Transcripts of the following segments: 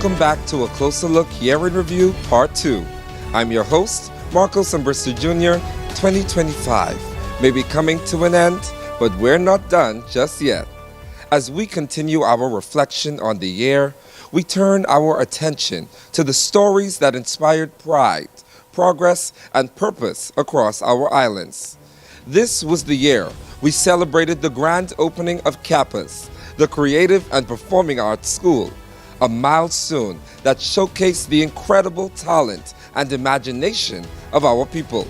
Welcome back to A Closer Look Year in Review Part 2. I'm your host, Marcos Umbrister Jr. 2025 may be coming to an end, but we're not done just yet. As we continue our reflection on the year, we turn our attention to the stories that inspired pride, progress, and purpose across our islands. This was the year we celebrated the grand opening of CAPAS, the Creative and Performing Arts School, a milestone that showcased the incredible talent and imagination of our people.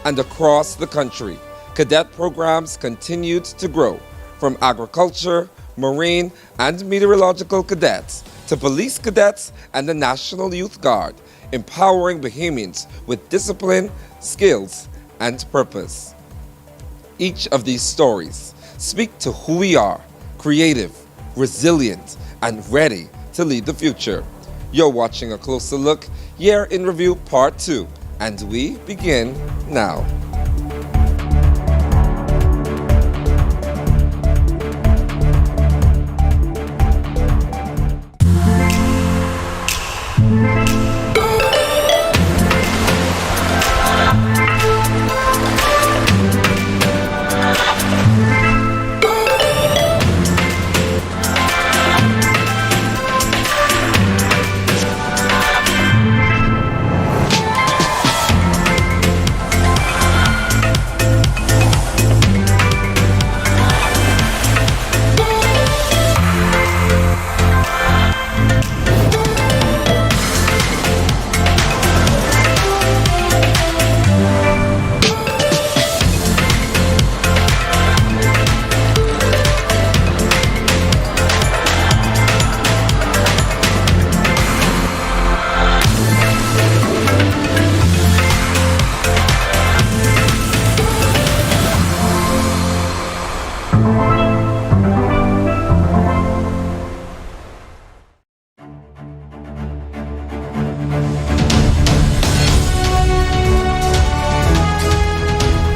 And across the country, cadet programs continued to grow, from agriculture, marine, and meteorological cadets to police cadets and the National Youth Guard, empowering Bahamians with discipline, skills, and purpose. Each of these stories speak to who we are: creative, resilient, and ready to lead the future. You're watching A Closer Look Year in Review Part 2, and we begin now.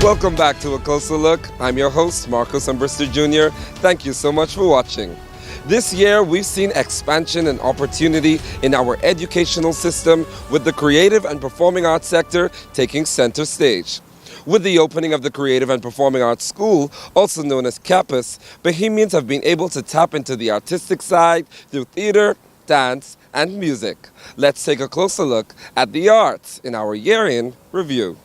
Welcome back to A Closer Look. I'm your host, Marcos Umbrister Jr. Thank you so much for watching. This year, we've seen expansion and opportunity in our educational system, with the creative and performing arts sector taking center stage. With the opening of the Creative and Performing Arts School, also known as CAPAS, Bahamians have been able to tap into the artistic side through theater, dance, and music. Let's take a closer look at the arts in our year-in review.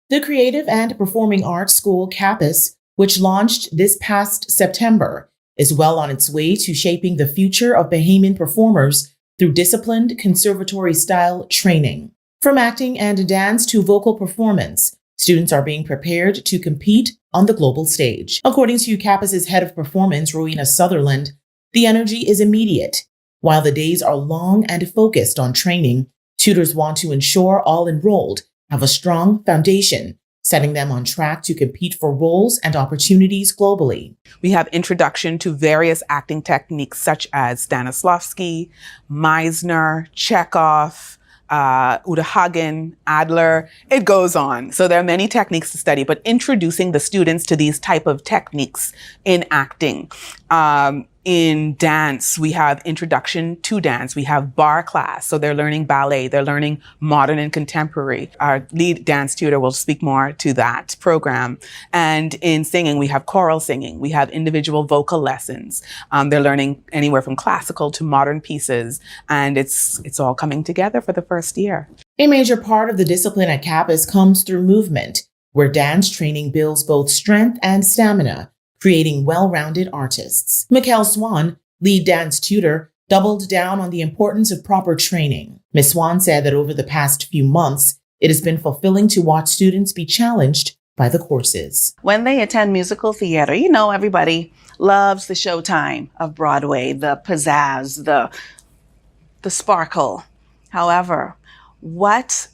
The Creative and Performing Arts School, CAPAS, which launched this past September, is well on its way to shaping the future of Bahamian performers through disciplined conservatory-style training. From acting and dance to vocal performance, students are being prepared to compete on the global stage. According to CAPAS's head of performance, Rowena Sutherland, the energy is immediate. While the days are long and focused on training, tutors want to ensure all enrolled have a strong foundation, setting them on track to compete for roles and opportunities globally. We have introduction to various acting techniques such as Stanislavski, Meisner, Chekhov, Uta Hagen, Adler. It goes on. So there are many techniques to study, but introducing the students to these type of techniques in acting. In dance, we have introduction to dance. We have bar class. So they're learning ballet. They're learning modern and contemporary. Our lead dance tutor will speak more to that program. And in singing, we have choral singing. We have individual vocal lessons. They're learning anywhere from classical to modern pieces. And it's all coming together for the first year. A major part of the discipline at CAPAS comes through movement, where dance training builds both strength and stamina, creating well-rounded artists. Mikkel Swan, lead dance tutor, doubled down on the importance of proper training. Ms. Swan said that over the past few months, it has been fulfilling to watch students be challenged by the courses. When they attend musical theater, everybody loves the showtime of Broadway, the pizzazz, the sparkle. However, what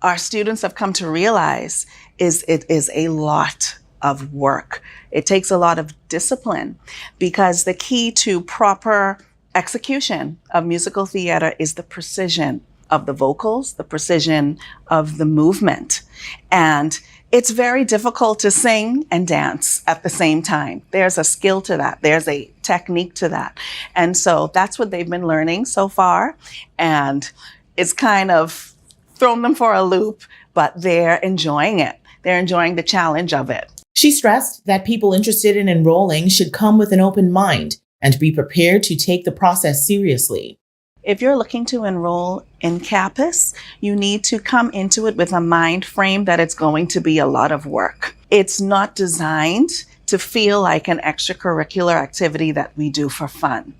our students have come to realize is it is a lot of work. It takes a lot of discipline, because the key to proper execution of musical theater is the precision of the vocals, the precision of the movement. And it's very difficult to sing and dance at the same time. There's a skill to that. There's a technique to that. And so that's what they've been learning so far. And it's kind of thrown them for a loop, but they're enjoying it. They're enjoying the challenge of it. She stressed that people interested in enrolling should come with an open mind and be prepared to take the process seriously. If you're looking to enroll in CAPAS, you need to come into it with a mind frame that it's going to be a lot of work. It's not designed to feel like an extracurricular activity that we do for fun.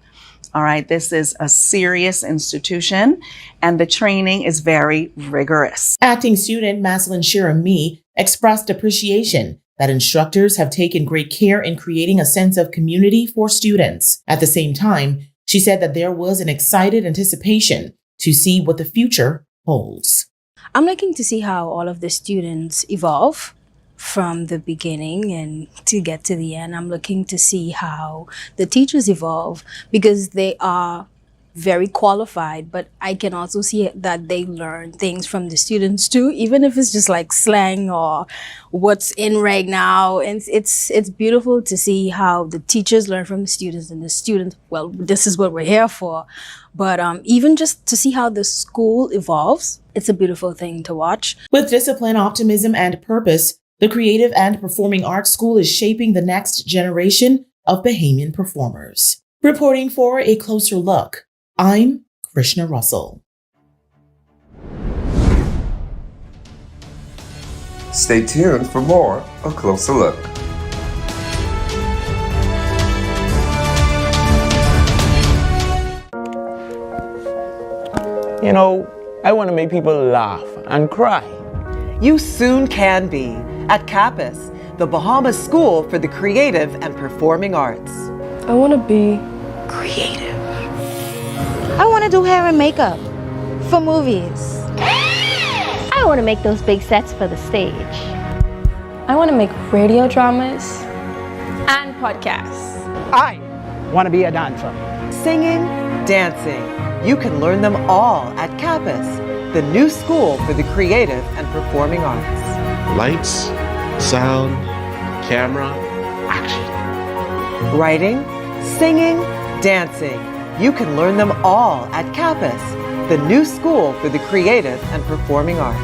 All right, this is a serious institution and the training is very rigorous. Acting student Maslin Shirami expressed appreciation that instructors have taken great care in creating a sense of community for students. At the same time, she said that there was an excited anticipation to see what the future holds. I'm looking to see how all of the students evolve from the beginning and to get to the end. I'm looking to see how the teachers evolve because they are very qualified, but I can also see that they learn things from the students too, even if it's just like slang or what's in right now. And it's beautiful to see how the teachers learn from the students and the students, well, this is what we're here for. But even just to see how the school evolves, it's a beautiful thing to watch. With discipline, optimism, and purpose, the Creative and Performing Arts School is shaping the next generation of Bahamian performers. Reporting for A Closer Look, I'm Krishna Russell. Stay tuned for more A Closer Look. You know, I want to make people laugh and cry. You soon can be at CAPAS, the Bahamas School for the Creative and Performing Arts. I want to be creative. I want to do hair and makeup for movies. I want to make those big sets for the stage. I want to make radio dramas and podcasts. I want to be a dancer. Singing, dancing, you can learn them all at CAPAS, the new school for the creative and performing arts. Lights, sound, camera, action. Writing, singing, dancing, you can learn them all at CAPAS, the new school for the creative and performing arts.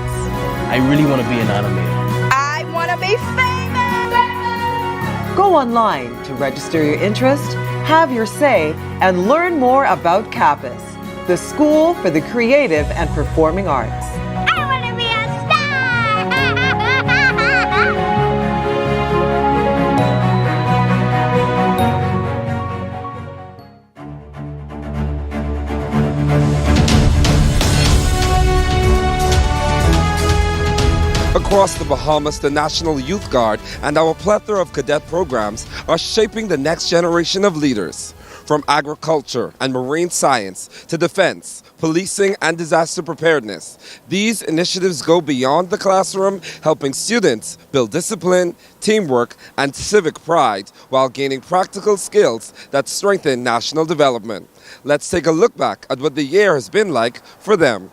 I really want to be an animator. I want to be famous! Go online to register your interest, have your say, and learn more about CAPAS, the school for the creative and performing arts. I want to be a Across the Bahamas, the National Youth Guard and our plethora of cadet programs are shaping the next generation of leaders. From agriculture and marine science to defense, policing, and disaster preparedness, these initiatives go beyond the classroom, helping students build discipline, teamwork, and civic pride while gaining practical skills that strengthen national development. Let's take a look back at what the year has been like for them.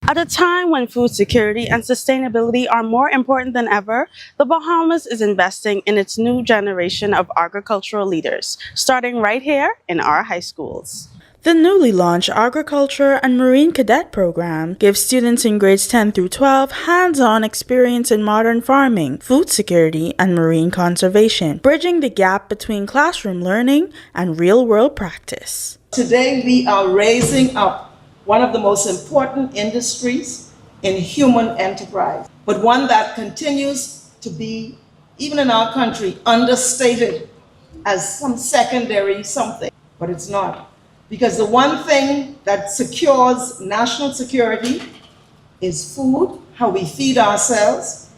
At a time when food security and sustainability are more important than ever, the Bahamas is investing in its new generation of agricultural leaders, starting right here in our high schools. The newly launched Agriculture and Marine Cadet Program gives students in grades 10 through 12 hands-on experience in modern farming, food security, and marine conservation, bridging the gap between classroom learning and real-world practice. Today we are raising up one of the most important industries in human enterprise, but one that continues to be, even in our country, understated as some secondary something, but it's not. Because the one thing that secures national security is food, how we feed ourselves,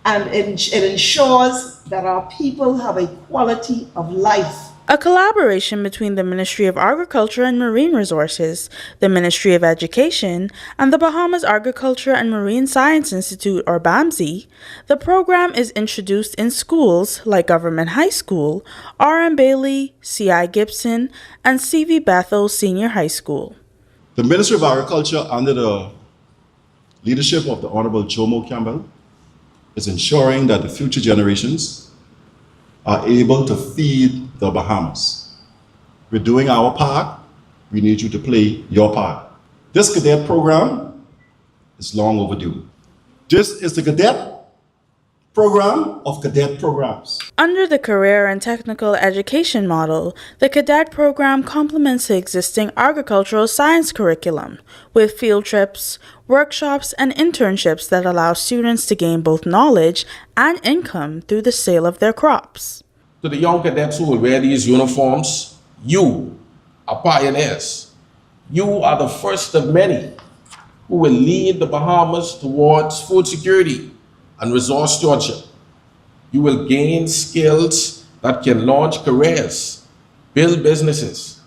and it ensures that our people have a quality of life a collaboration between the Ministry of Agriculture and Marine Resources, the Ministry of Education, and the Bahamas Agriculture and Marine Science Institute, or BAMSI, the program is introduced in schools like Government High School, R.M. Bailey, C.I. Gibson, and C.V. Bethel Senior High School. The Ministry of Agriculture, under the leadership of the Honorable Jomo Campbell, is ensuring that the future generations are able to feed the Bahamas. We're doing our part. We need you to play your part. This cadet program is long overdue. This is the cadet program of cadet programs. Under the career and technical education model, the cadet program complements the existing agricultural science curriculum with field trips, workshops, and internships that allow students to gain both knowledge and income through the sale of their crops. To the young cadets who will wear these uniforms, you are pioneers. You are the first of many who will lead the Bahamas towards food security and resource stewardship. You will gain skills that can launch careers, build businesses,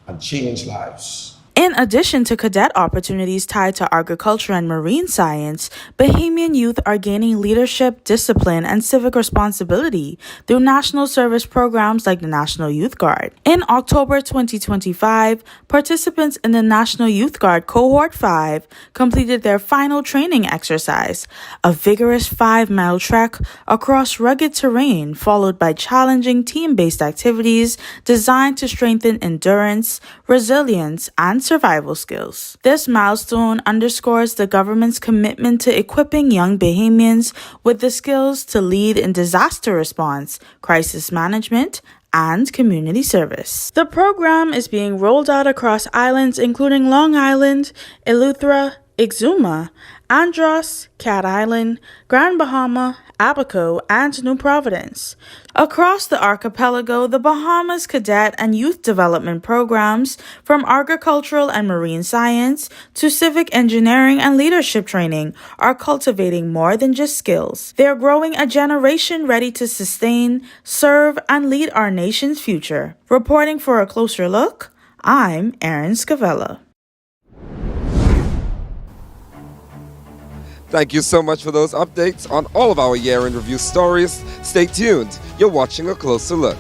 and change lives. In addition to cadet opportunities tied to agriculture and marine science, Bahamian youth are gaining leadership, discipline, and civic responsibility through national service programs like the National Youth Guard. In October 2025, participants in the National Youth Guard Cohort 5 completed their final training exercise, a vigorous 5-mile trek across rugged terrain followed by challenging team-based activities designed to strengthen endurance, resilience, and survival skills. This milestone underscores the government's commitment to equipping young Bahamians with the skills to lead in disaster response, crisis management, and community service. The program is being rolled out across islands including Long Island, Eleuthera, Exuma, Andros, Cat Island, Grand Bahama, Abaco, and New Providence. Across the archipelago, the Bahamas Cadet and Youth Development programs, from agricultural and marine science to civic engineering and leadership training, are cultivating more than just skills. They are growing a generation ready to sustain, serve, and lead our nation's future. Reporting for a closer look, I'm Erin Scavella. Thank you so much for those updates on all of our year in review stories. Stay tuned. You're watching A Closer Look.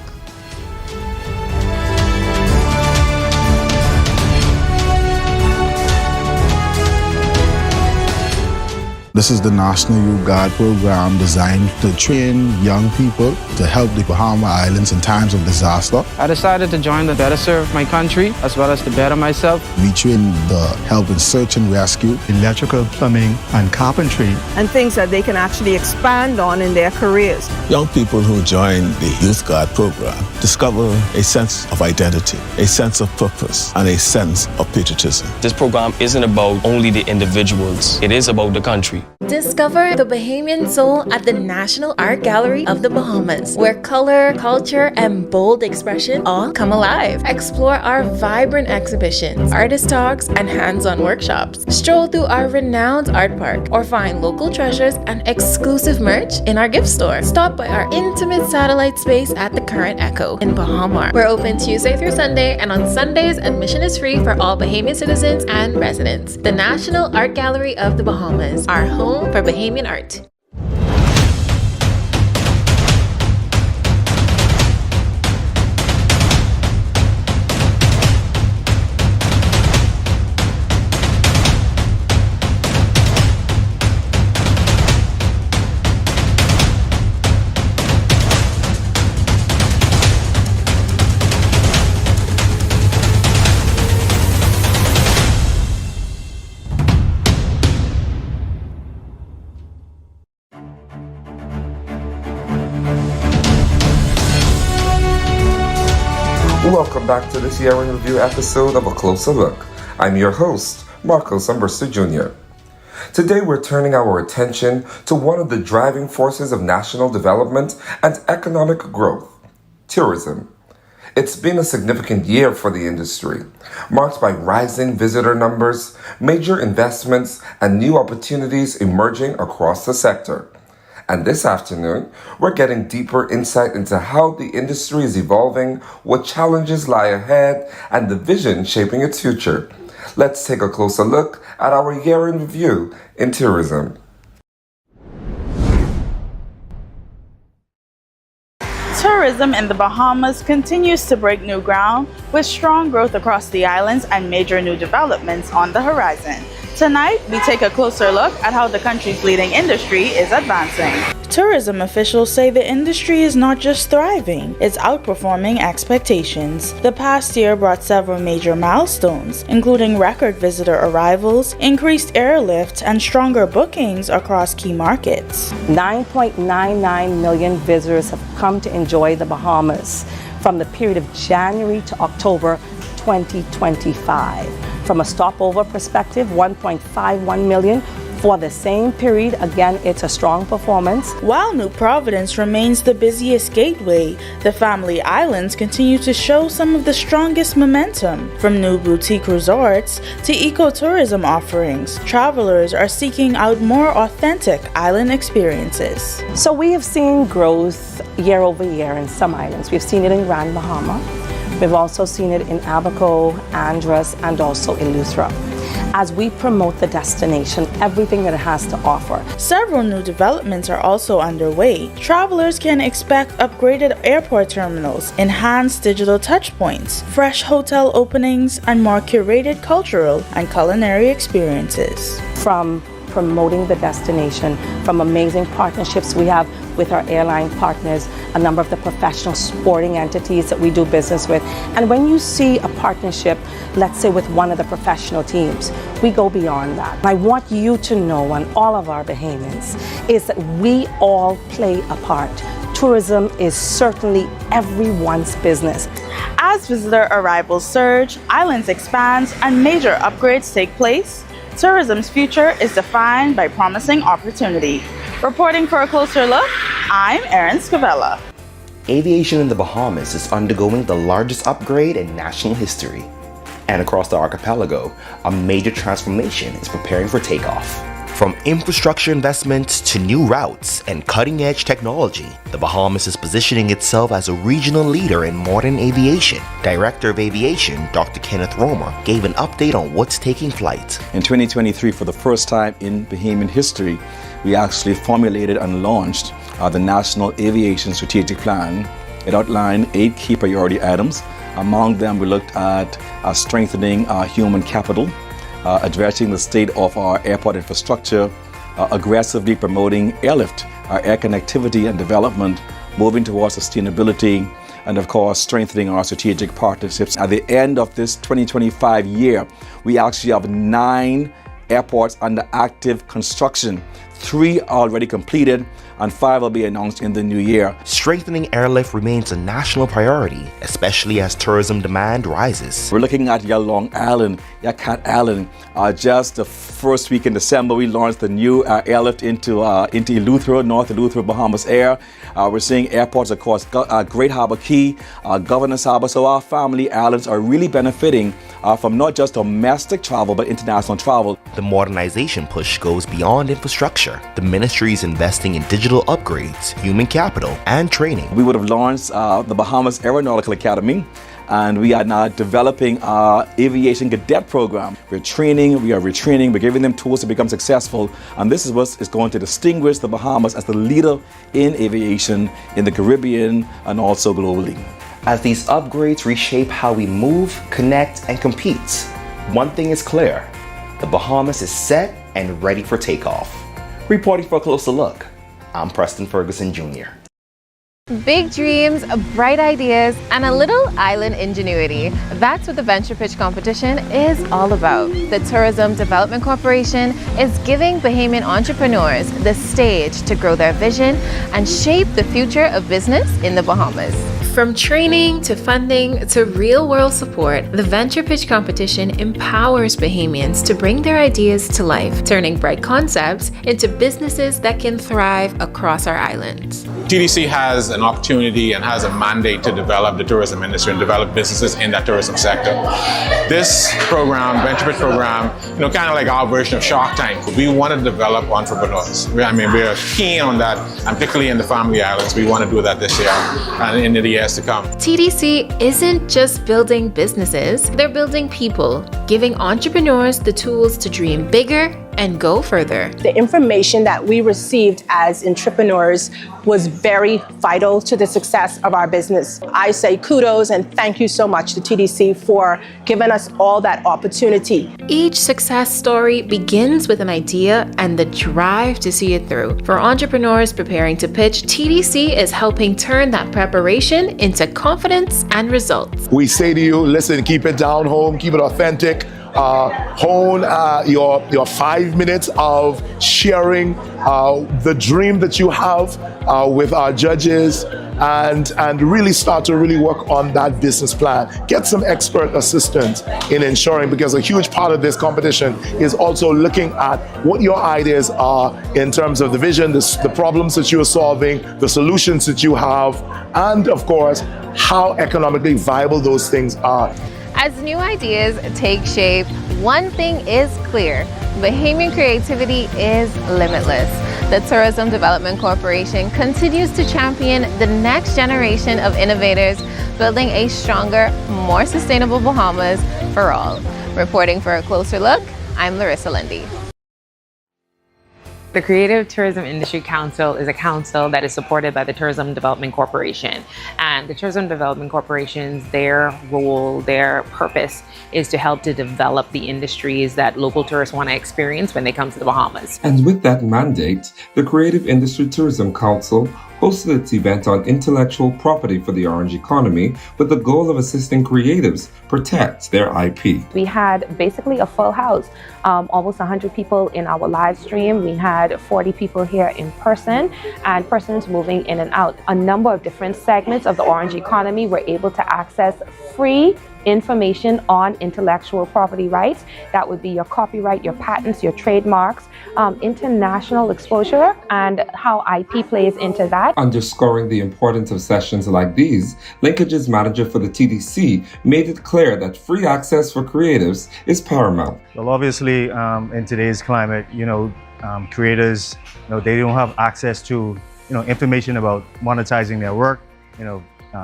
This is the National Youth Guard program designed to train young people to help the Bahama Islands in times of disaster. I decided to join to better serve my country as well as to better myself. We train the help in search and rescue, electrical, plumbing, and carpentry, and things that they can actually expand on in their careers. Young people who join the Youth Guard program discover a sense of identity, a sense of purpose, and a sense of patriotism. This program isn't about only the individuals, it is about the country. Discover the Bahamian soul at the National Art Gallery of the Bahamas, where color, culture, and bold expression all come alive. Explore our vibrant exhibitions, artist talks, and hands-on workshops. Stroll through our renowned art park, or find local treasures and exclusive merch in our gift store. Stop by our intimate satellite space at the Current Echo in Bahamar. We're open Tuesday through Sunday, and on Sundays, admission is free for all Bahamian citizens and residents. The National Art Gallery of the Bahamas, our home for Bahamian art. Welcome back to this year in review episode of A Closer Look. I'm your host, Marcos Umberster Jr. Today we're turning our attention to one of the driving forces of national development and economic growth, tourism. It's been a significant year for the industry, marked by rising visitor numbers, major investments, and new opportunities emerging across the sector. And this afternoon, we're getting deeper insight into how the industry is evolving, what challenges lie ahead, and the vision shaping its future. Let's take a closer look at our year in review in tourism. Tourism in the Bahamas continues to break new ground with strong growth across the islands and major new developments on the horizon. Tonight, we take a closer look at how the country's leading industry is advancing. Tourism officials say the industry is not just thriving, it's outperforming expectations. The past year brought several major milestones, including record visitor arrivals, increased airlift, and stronger bookings across key markets. 9.99 million visitors have come to enjoy the Bahamas from the period of January to October 2025. From a stopover perspective, 1.51 million for the same period. Again, it's a strong performance. While New Providence remains the busiest gateway, the Family Islands continue to show some of the strongest momentum. From new boutique resorts to ecotourism offerings, travelers are seeking out more authentic island experiences. So we have seen growth year over year in some islands. We've seen it in Grand Bahama. We've also seen it in Abaco, Andros, and also Eleuthera. As we promote the destination, everything that it has to offer. Several new developments are also underway. Travelers can expect upgraded airport terminals, enhanced digital touchpoints, fresh hotel openings, and more curated cultural and culinary experiences. From promoting the destination, from amazing partnerships we have with our airline partners, a number of the professional sporting entities that we do business with. And when you see a partnership, let's say with one of the professional teams, we go beyond that. I want you to know, and all of our Bahamians, is that we all play a part. Tourism is certainly everyone's business. As visitor arrivals surge, islands expand, and major upgrades take place, tourism's future is defined by promising opportunity. Reporting for a closer look, I'm Erin Scavella. Aviation in the Bahamas is undergoing the largest upgrade in national history. And across the archipelago, a major transformation is preparing for takeoff. From infrastructure investments to new routes and cutting-edge technology, the Bahamas is positioning itself as a regional leader in modern aviation. Director of Aviation, Dr. Kenneth Romer, gave an update on what's taking flight. In 2023, for the first time in Bahamian history, we actually formulated and launched the National Aviation Strategic Plan. It outlined 8 key priority items. Among them, we looked at strengthening our human capital, addressing the state of our airport infrastructure, aggressively promoting airlift, our air connectivity and development, moving towards sustainability, and of course, strengthening our strategic partnerships. At the end of this 2025 year, we actually have 9 airports under active construction. 3 already completed, and 5 will be announced in the new year. Strengthening airlift remains a national priority, especially as tourism demand rises. We're looking at Long Island, Cat Island. Just the first week in December, we launched the new airlift into Eleuthera, North Eleuthera, Bahamas Air. We're seeing airports across Great Harbor Key, Governor's Harbor. So our family islands are really benefiting from not just domestic travel, but international travel. The modernization push goes beyond infrastructure. The ministry is investing in digital upgrades, human capital, and training. We would have launched the Bahamas Aeronautical Academy, and we are now developing our aviation cadet program. We're training, we are retraining, we're giving them tools to become successful, and this is what is going to distinguish the Bahamas as the leader in aviation in the Caribbean and also globally. As these upgrades reshape how we move, connect, and compete, one thing is clear: the Bahamas is set and ready for takeoff. Reporting for a closer look, I'm Preston Ferguson Jr. Big dreams, bright ideas, and a little island ingenuity. That's what the Venture Pitch Competition is all about. The Tourism Development Corporation is giving Bahamian entrepreneurs the stage to grow their vision and shape the future of business in the Bahamas. From training to funding to real-world support, the Venture Pitch Competition empowers Bahamians to bring their ideas to life, turning bright concepts into businesses that can thrive across our islands. TDC has an opportunity and has a mandate to develop the tourism industry and develop businesses in that tourism sector. This program, Venture Pitch program, kind of like our version of Shark Tank. We want to develop entrepreneurs. We are keen on that, and particularly in the Family Islands. We want to do that this year and in the years to come. TDC isn't just building businesses, they're building people, giving entrepreneurs the tools to dream bigger and go further. The information that we received as entrepreneurs was very vital to the success of our business. I say kudos and thank you so much to TDC for giving us all that opportunity. Each success story begins with an idea and the drive to see it through. For entrepreneurs preparing to pitch, TDC is helping turn that preparation into confidence and results. We say to you, listen, keep it down home, keep it authentic. Hone your 5 minutes of sharing the dream that you have with our judges and really start to really work on that business plan. Get some expert assistance in ensuring, because a huge part of this competition is also looking at what your ideas are in terms of the vision, the problems that you are solving, the solutions that you have, and of course, how economically viable those things are. As new ideas take shape, one thing is clear: Bahamian creativity is limitless. The Tourism Development Corporation continues to champion the next generation of innovators, building a stronger, more sustainable Bahamas for all. Reporting for a closer look, I'm Larissa Lindy. The Creative Tourism Industry Council is a council that is supported by the Tourism Development Corporation. And the Tourism Development Corporations, their role, their purpose is to help to develop the industries that local tourists want to experience when they come to the Bahamas. And with that mandate, the Creative Industry Tourism Council hosted its event on intellectual property for the orange economy with the goal of assisting creatives protect their IP. We had basically a full house, almost 100 people in our live stream. We had 40 people here in person and persons moving in and out. A number of different segments of the orange economy were able to access free information on intellectual property rights. That would be your copyright, your patents, your trademarks, international exposure, and how IP plays into that. Underscoring the importance of sessions like these, Linkage's manager for the TDC made it clear that free access for creatives is paramount. Well, obviously, in today's climate, creators, they don't have access to, information about monetizing their work,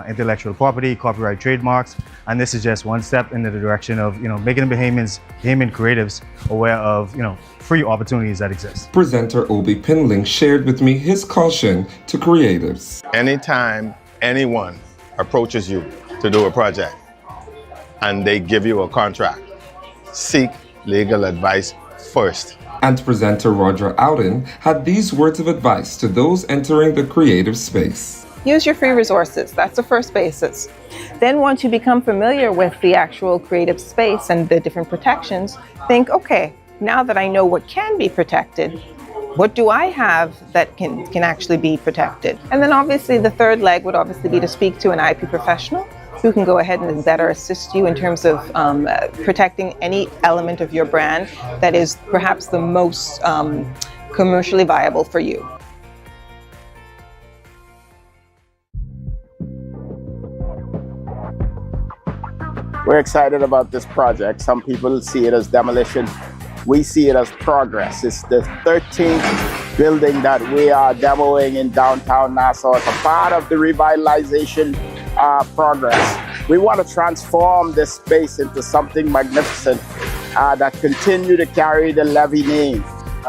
intellectual property, copyright, trademarks, and this is just one step in the direction of, making the Bahamian creatives aware of, free opportunities that exist. Presenter Obi Pinling shared with me his caution to creatives. Anytime anyone approaches you to do a project and they give you a contract, seek legal advice first. And presenter Roger Ouden had these words of advice to those entering the creative space. Use your free resources. That's the first basis. Then once you become familiar with the actual creative space and the different protections, think, okay, now that I know what can be protected, what do I have that can actually be protected? And then obviously the third leg would obviously be to speak to an IP professional who can go ahead and better assist you in terms of protecting any element of your brand that is perhaps the most commercially viable for you. We're excited about this project. Some people see it as demolition. We see it as progress. It's the 13th building that we are demoing in downtown Nassau. It's a part of the revitalization progress. We want to transform this space into something magnificent that continue to carry the Levy name.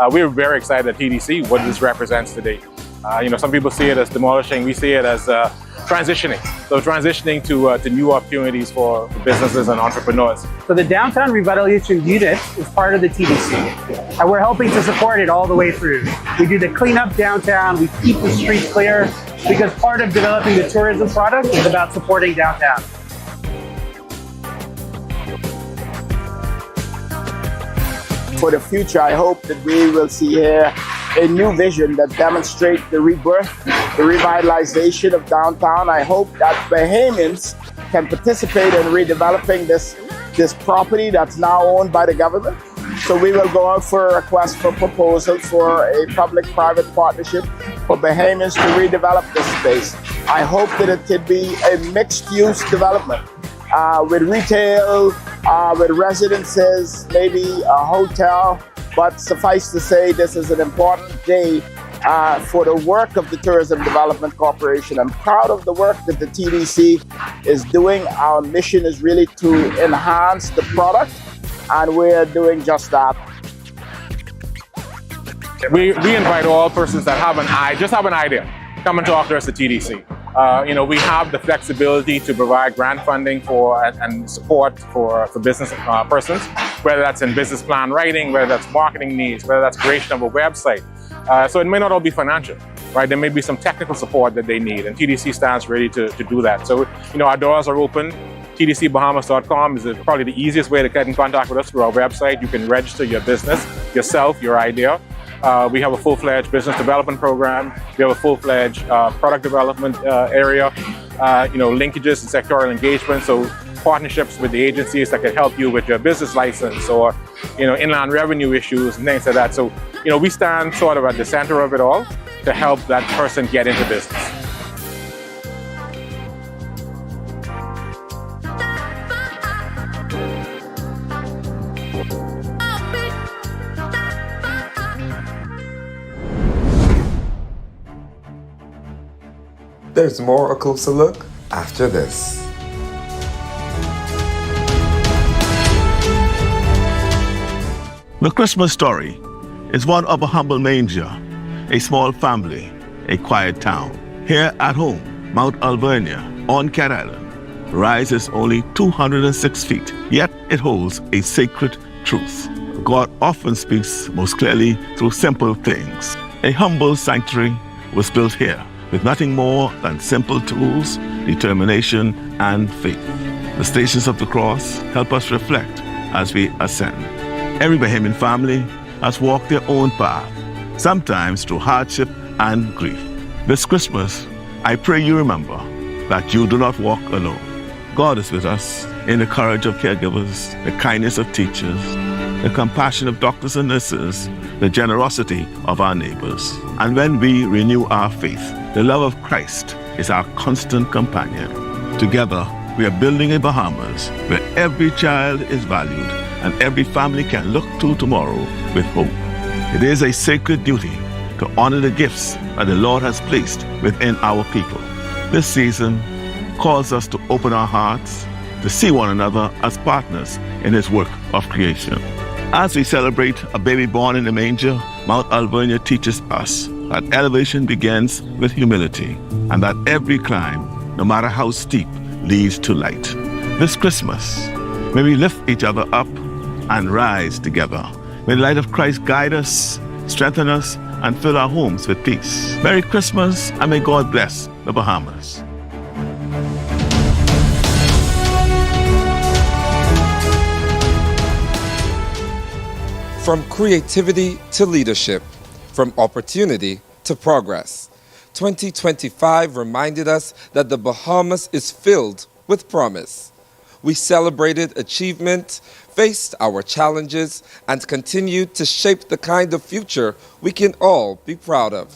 We're very excited at TDC what this represents today. Some people see it as demolishing. We see it as transitioning. So transitioning to new opportunities for businesses and entrepreneurs. So the Downtown Revitalization Unit is part of the TDC, and we're helping to support it all the way through. We do the clean up downtown, we keep the streets clear, because part of developing the tourism product is about supporting downtown. For the future, I hope that we will see here a new vision that demonstrates the rebirth, the revitalization of downtown. I hope that Bahamians can participate in redeveloping this property that's now owned by the government. So we will go out for a request for proposal for a public-private partnership for Bahamians to redevelop this space. I hope that it could be a mixed-use development with retail, with residences, maybe a hotel. But suffice to say, this is an important day for the work of the Tourism Development Corporation. I'm proud of the work that the TDC is doing. Our mission is really to enhance the product, and we're doing just that. We invite all persons that have an idea, come and talk to us at TDC. We have the flexibility to provide grant funding for and support for business persons, whether that's in business plan writing, whether that's marketing needs, whether that's creation of a website. So it may not all be financial, right? There may be some technical support that they need, and TDC stands ready to do that. So, our doors are open. TDCBahamas.com is probably the easiest way to get in contact with us through our website. You can register your business, yourself, your idea. We have a full-fledged business development program. We have a full-fledged product development area, linkages and sectoral engagement. So partnerships with the agencies that can help you with your business license or, inland revenue issues and things like that. So, we stand sort of at the center of it all to help that person get into business. There's more A Closer Look after this. The Christmas story is one of a humble manger, a small family, a quiet town. Here at home, Mount Alvernia on Cat Island rises only 206 feet, yet it holds a sacred truth. God often speaks most clearly through simple things. A humble sanctuary was built here with nothing more than simple tools, determination, and faith. The Stations of the Cross help us reflect as we ascend. Every Bahamian family has walked their own path, sometimes through hardship and grief. This Christmas, I pray you remember that you do not walk alone. God is with us in the courage of caregivers, the kindness of teachers, the compassion of doctors and nurses, the generosity of our neighbors. And when we renew our faith, the love of Christ is our constant companion. Together, we are building a Bahamas where every child is valued and every family can look to tomorrow with hope. It is a sacred duty to honor the gifts that the Lord has placed within our people. This season calls us to open our hearts, to see one another as partners in His work of creation. As we celebrate a baby born in the manger, Mount Alvernia teaches us that elevation begins with humility and that every climb, no matter how steep, leads to light. This Christmas, may we lift each other up and rise together. May the light of Christ guide us, strengthen us, and fill our homes with peace. Merry Christmas, and may God bless the Bahamas. From creativity to leadership, from opportunity to progress, 2025 reminded us that the Bahamas is filled with promise. We celebrated achievement, faced our challenges, and continued to shape the kind of future we can all be proud of.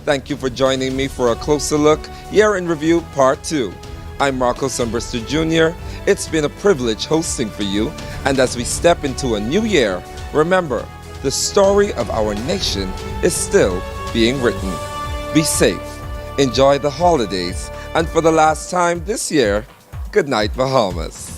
Thank you for joining me for A Closer Look, Year in Review Part 2. I'm Marco Sambrister Jr. It's been a privilege hosting for you, and as we step into a new year, remember, the story of our nation is still being written. Be safe, enjoy the holidays, and for the last time this year, good night, Bahamas.